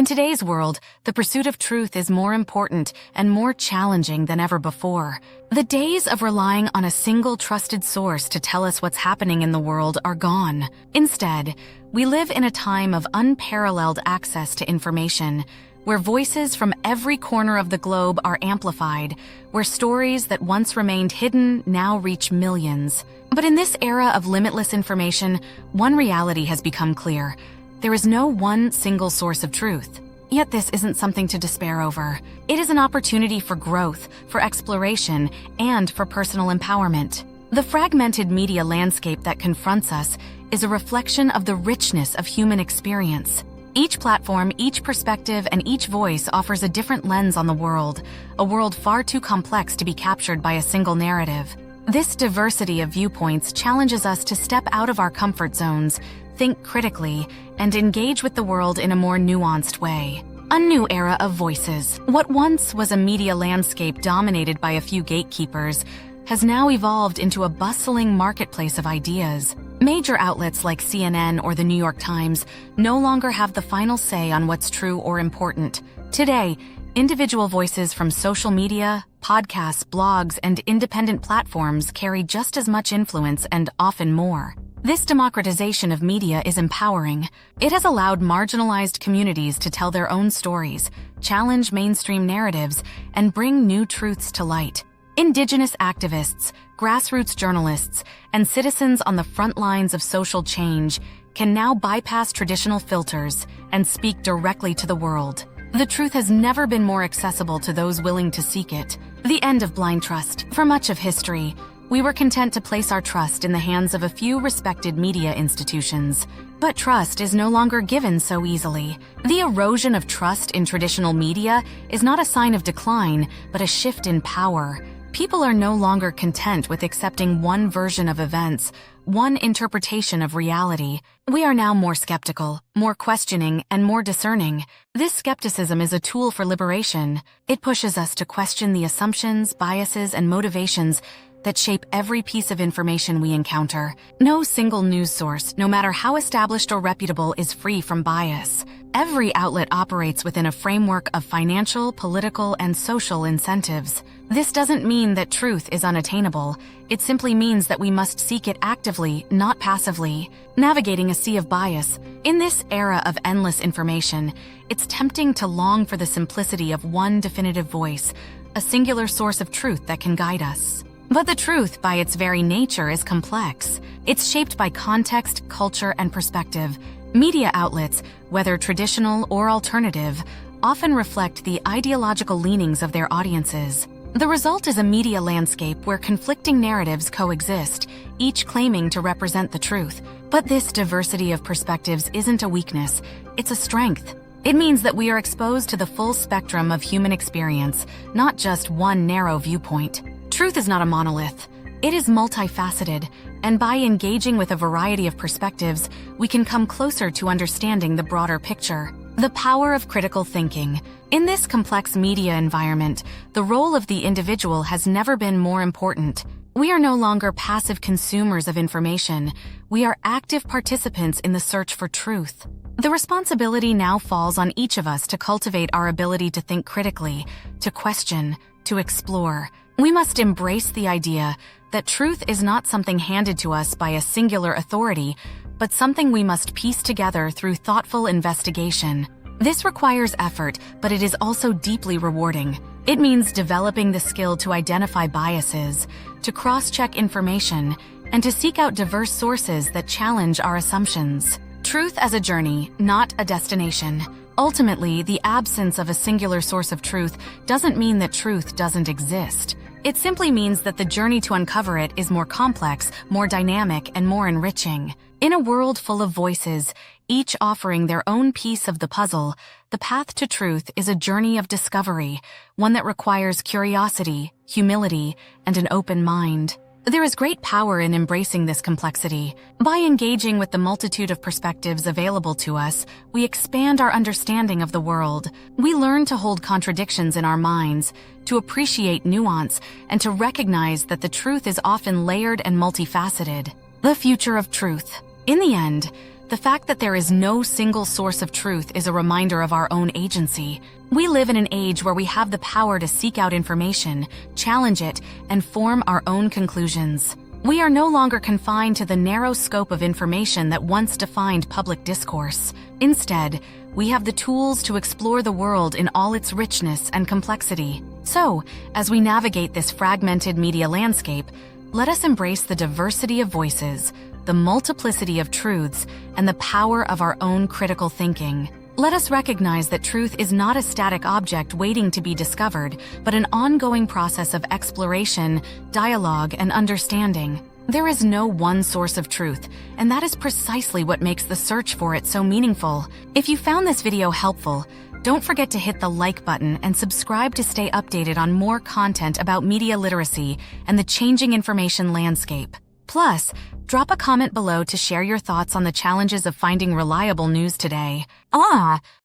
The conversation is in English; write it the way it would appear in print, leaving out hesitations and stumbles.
In today's world, the pursuit of truth is more important and more challenging than ever before. The days of relying on a single trusted source to tell us what's happening in the world are gone. Instead, we live in a time of unparalleled access to information, where voices from every corner of the globe are amplified, where stories that once remained hidden now reach millions. But in this era of limitless information, one reality has become clear. There is no one single source of truth. Yet this isn't something to despair over. It is an opportunity for growth, for exploration, and for personal empowerment. The fragmented media landscape that confronts us is a reflection of the richness of human experience. Each platform, each perspective, and each voice offers a different lens on the world, a world far too complex to be captured by a single narrative. This diversity of viewpoints challenges us to step out of our comfort zones, think critically, and engage with the world in a more nuanced way. A new era of voices. What once was a media landscape dominated by a few gatekeepers has now evolved into a bustling marketplace of ideas. Major outlets like CNN or the New York Times no longer have the final say on what's true or important. Today, individual voices from social media, podcasts, blogs, and independent platforms carry just as much influence and often more. This democratization of media is empowering. It has allowed marginalized communities to tell their own stories, challenge mainstream narratives, and bring new truths to light. Indigenous activists, grassroots journalists, and citizens on the front lines of social change can now bypass traditional filters and speak directly to the world. The truth has never been more accessible to those willing to seek it. The end of blind trust. For much of history, we were content to place our trust in the hands of a few respected media institutions. But trust is no longer given so easily. The erosion of trust in traditional media is not a sign of decline, but a shift in power. People are no longer content with accepting one version of events, one interpretation of reality. We are now more skeptical, more questioning, and more discerning. This skepticism is a tool for liberation. It pushes us to question the assumptions, biases, and motivations that shape every piece of information we encounter. No single news source, no matter how established or reputable, is free from bias. Every outlet operates within a framework of financial, political, and social incentives. This doesn't mean that truth is unattainable. It simply means that we must seek it actively, not passively. Navigating a sea of bias. In this era of endless information, it's tempting to long for the simplicity of one definitive voice, a singular source of truth that can guide us. But the truth, by its very nature, is complex. It's shaped by context, culture, and perspective. Media outlets, whether traditional or alternative, often reflect the ideological leanings of their audiences. The result is a media landscape where conflicting narratives coexist, each claiming to represent the truth. But this diversity of perspectives isn't a weakness, it's a strength. It means that we are exposed to the full spectrum of human experience, not just one narrow viewpoint. Truth is not a monolith. It is multifaceted, and by engaging with a variety of perspectives, we can come closer to understanding the broader picture. The power of critical thinking. In this complex media environment, the role of the individual has never been more important. We are no longer passive consumers of information. We are active participants in the search for truth. The responsibility now falls on each of us to cultivate our ability to think critically, to question, to explore. We must embrace the idea that truth is not something handed to us by a singular authority, but something we must piece together through thoughtful investigation. This requires effort, but it is also deeply rewarding. It means developing the skill to identify biases, to cross-check information, and to seek out diverse sources that challenge our assumptions. Truth as a journey, not a destination. Ultimately, the absence of a singular source of truth doesn't mean that truth doesn't exist. It simply means that the journey to uncover it is more complex, more dynamic, and more enriching. In a world full of voices, each offering their own piece of the puzzle, the path to truth is a journey of discovery, one that requires curiosity, humility, and an open mind. There is great power in embracing this complexity. By engaging with the multitude of perspectives available to us, we expand our understanding of the world. We learn to hold contradictions in our minds, to appreciate nuance, and to recognize that the truth is often layered and multifaceted. The future of truth. In the end, The fact that there is no single source of truth is a reminder of our own agency. We live in an age where we have the power to seek out information, challenge it, and form our own conclusions. We are no longer confined to the narrow scope of information that once defined public discourse. Instead, we have the tools to explore the world in all its richness and complexity. So, as we navigate this fragmented media landscape, let us embrace the diversity of voices, the multiplicity of truths, and the power of our own critical thinking. Let us recognize that truth is not a static object waiting to be discovered, but an ongoing process of exploration, dialogue, and understanding. There is no one source of truth, and that is precisely what makes the search for it so meaningful. If you found this video helpful, don't forget to hit the like button and subscribe to stay updated on more content about media literacy and the changing information landscape. Plus, drop a comment below to share your thoughts on the challenges of finding reliable news today.